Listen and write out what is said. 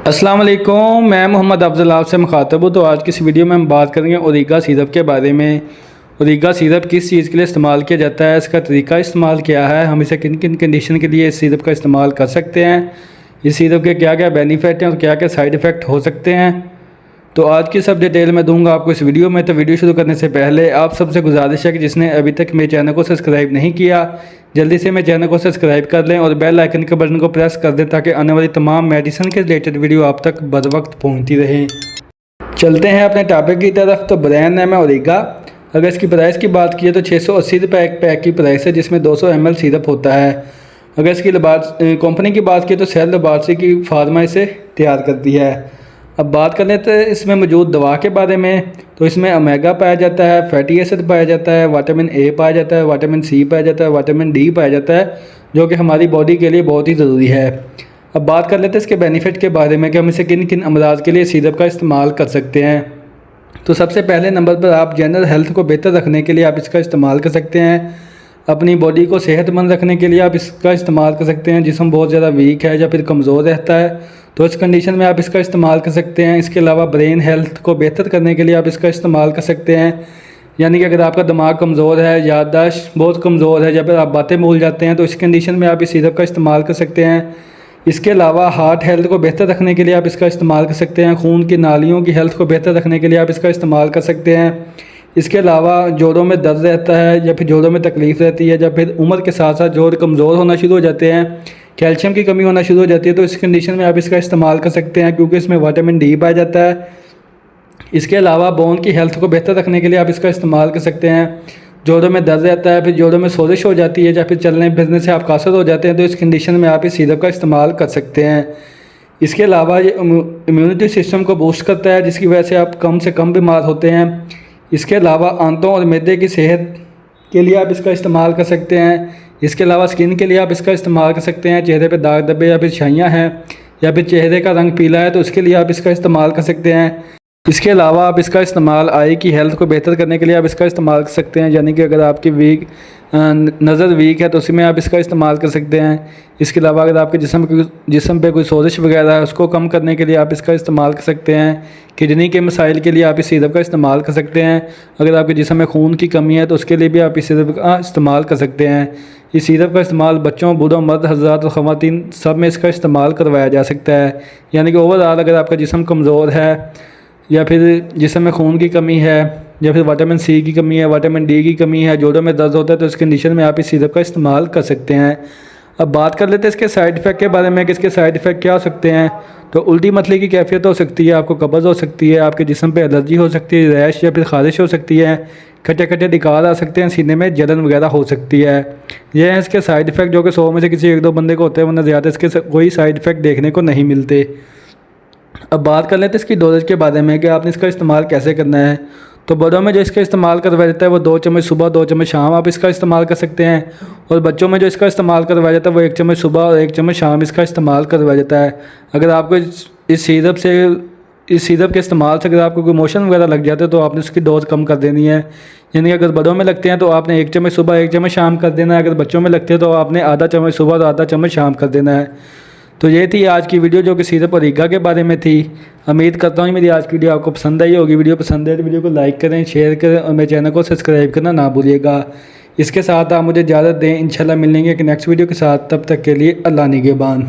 अस्सलाम वालेकुम, मैं मोहम्मद अफजल आपसे मुखातब हूँ। तो आज की इस वीडियो में हम बात करेंगे ओरिगा सिरप के बारे में। ओरिगा सिरप किस चीज़ के लिए इस्तेमाल किया जाता है, इसका तरीका इस्तेमाल क्या है, हम इसे किन किन कंडीशन के लिए इस सिरप का इस्तेमाल कर सकते हैं, इस सिरप के क्या क्या बेनिफिट हैं और क्या क्या साइड इफ़ेक्ट हो सकते हैं। तो आज की सब डिटेल मैं दूंगा आपको इस वीडियो में। तो वीडियो शुरू करने से पहले आप सबसे गुजारिश है कि जिसने अभी तक मेरे चैनल को सब्सक्राइब नहीं किया, जल्दी से मेरे चैनल को सब्सक्राइब कर लें और बेल आइकन के बटन को प्रेस कर दें ताकि आने वाली तमाम मेडिसिन के रिलेटेड वीडियो आप तक बर वक्त पहुँचती रहें। चलते हैं अपने टॉपिक की तरफ। तो ब्रांड नेम है ओरिगा। अगर इसकी प्राइस की बात की तो 680 रुपये एक पैक की प्राइस है, जिसमें 200 ml सिरप होता है। अगर इसकी कंपनी की बात की तो सेल लेबॉरेटरी की फार्मा इसे तैयार करती है। अब बात कर लेते हैं इसमें मौजूद दवा के बारे में। तो इसमें ओमेगा पाया जाता है, फैटी एसिड पाया जाता है, विटामिन ए पाया जाता है, विटामिन सी पाया जाता है, विटामिन डी पाया जाता है, जो कि हमारी बॉडी के लिए बहुत ही ज़रूरी है। अब बात कर लेते हैं इसके बेनिफिट के बारे में कि हम इसे किन किन अमराज के लिए सिरप का इस्तेमाल कर सकते हैं। तो सबसे पहले नंबर पर आप जनरल हेल्थ को बेहतर रखने के लिए आप इसका इस्तेमाल कर सकते हैं। अपनी बॉडी को सेहतमंद रखने के लिए आप इसका इस्तेमाल कर सकते हैं। जिस्म बहुत ज़्यादा वीक है या फिर कमज़ोर रहता है तो इस कंडीशन में आप इसका इस्तेमाल कर सकते हैं। इसके अलावा ब्रेन हेल्थ को बेहतर करने के लिए आप इसका इस्तेमाल कर सकते हैं। यानी कि अगर आपका दिमाग कमज़ोर है, याददाश्त बहुत कमज़ोर है या फिर आप बातें भूल जाते हैं तो इस कंडीशन में आप इस सिरप का इस्तेमाल कर सकते हैं। इसके अलावा हार्ट हेल्थ को बेहतर रखने के लिए आप इसका इस्तेमाल कर सकते हैं। खून की नालियों की हेल्थ को बेहतर रखने के लिए आप इसका इस्तेमाल कर सकते हैं। इसके अलावा जोड़ों में दर्द रहता है या फिर जोड़ों में तकलीफ़ रहती है या फिर उम्र के साथ साथ जोड़ कमज़ोर होना शुरू हो जाते हैं, कैल्शियम की कमी होना शुरू हो जाती है, तो इस कंडीशन में आप इसका इस्तेमाल कर सकते हैं क्योंकि इसमें विटामिन डी पाया जाता है। इसके अलावा बोन की हेल्थ को बेहतर रखने के लिए आप इसका इस्तेमाल कर सकते हैं। जोड़ों में दर्द रहता है, फिर जोड़ों में सोजिश हो जाती है या फिर चलने फिरने से आप कासर हो जाते हैं, तो इस कंडीशन में आप इस सिरप का इस्तेमाल कर सकते हैं। इसके अलावा ये इम्यूनिटी सिस्टम को बूस्ट करता है, जिसकी वजह से आप कम से कम बीमार होते हैं। इसके अलावा आंतों और मैदे की सेहत के लिए आप इसका इस्तेमाल कर सकते हैं। इसके अलावा स्किन के लिए आप इसका इस्तेमाल कर सकते हैं। चेहरे पे दाग धब्बे या फिर छाइयाँ हैं या फिर चेहरे का रंग पीला है तो उसके लिए आप इसका इस्तेमाल कर सकते हैं। इसके अलावा आप इसका इस्तेमाल आई की हेल्थ को बेहतर करने के लिए आप इसका इस्तेमाल कर सकते हैं। यानी कि अगर आपकी नज़र वीक है तो उसी में आप इसका इस्तेमाल कर सकते हैं। इसके अलावा अगर आपके जिस्म पे कोई सोजिश वगैरह है उसको कम करने के लिए आप इसका इस्तेमाल कर सकते हैं। किडनी के मसाइल के लिए आप इस सिरप का इस्तेमाल कर सकते हैं। अगर आपके जिस्म में खून की कमी है तो उसके लिए भी आप इस सिरप का इस्तेमाल कर सकते हैं। इस सिरप का इस्तेमाल बच्चों, बूढ़ों, मर्द हज़रात और ख़वातीन सब में इसका इस्तेमाल करवाया जा सकता है। यानी कि ओवरऑल अगर आपका जिस्म कमज़ोर है या फिर जिस्म में खून की कमी है या फिर विटामिन सी की कमी है, विटामिन डी की कमी है, जोड़ों में दर्द होता है तो इस कंडीशन में आप इस सिरप का इस्तेमाल कर सकते हैं। अब बात कर लेते हैं इसके साइड इफ़ेक्ट के बारे में कि इसके साइड इफ़ेक्ट क्या हो सकते हैं। तो उल्टी मतली की कैफियत हो सकती है, आपको कब्ज़ हो सकती है, आपके जिस्म पे एलर्जी हो सकती है, रैश या फिर खारिश हो सकती है, खट्टे खट्टे निकाल आ सकते हैं, सीने में जलन वगैरह हो सकती है। यह है इसके साइड इफ़ेक्ट जो कि 100 में से किसी एक दो बंदे को होते हैं, वरना ज़्यादा इसके कोई साइड इफ़ेक्ट देखने को नहीं मिलते। अब बात कर लेते हैं इसकी डोजेज के बारे में कि आपने इसका इस्तेमाल कैसे करना है। तो बड़ों में जो इसका इस्तेमाल करवाया जाता है वो 2 चम्मच सुबह 2 चम्मच शाम आप इसका इस्तेमाल कर सकते हैं। और बच्चों में जो इसका इस्तेमाल करवाया जाता है वो 1 चम्मच सुबह और 1 चम्मच शाम इसका इस्तेमाल करवाया जाता है। अगर आपको इस सिरप के इस्तेमाल से अगर आपको कोई मोशन वगैरह लग जाते हैं तो आपने उसकी डोज कम कर देनी है। यानी कि अगर बड़ों में लगते हैं तो आपने 1 चम्मच सुबह 1 चम्मच शाम कर देना है। अगर बच्चों में लगते हैं तो आपने आधा चम्मच सुबह और आधा चम्मच शाम कर देना है। तो ये थी आज की वीडियो जो कि सिरप ओरिगा के बारे में थी। उम्मीद करता हूँ मेरी आज की वीडियो आपको पसंद आई होगी। वीडियो पसंद है तो वीडियो को लाइक करें, शेयर करें और मेरे चैनल को सब्सक्राइब करना ना भूलिएगा। इसके साथ आप मुझे इजाज़त दें, इंशाल्लाह मिलेंगे एक नेक्स्ट वीडियो के साथ। तब तक के लिए अल्लाह निगहबान।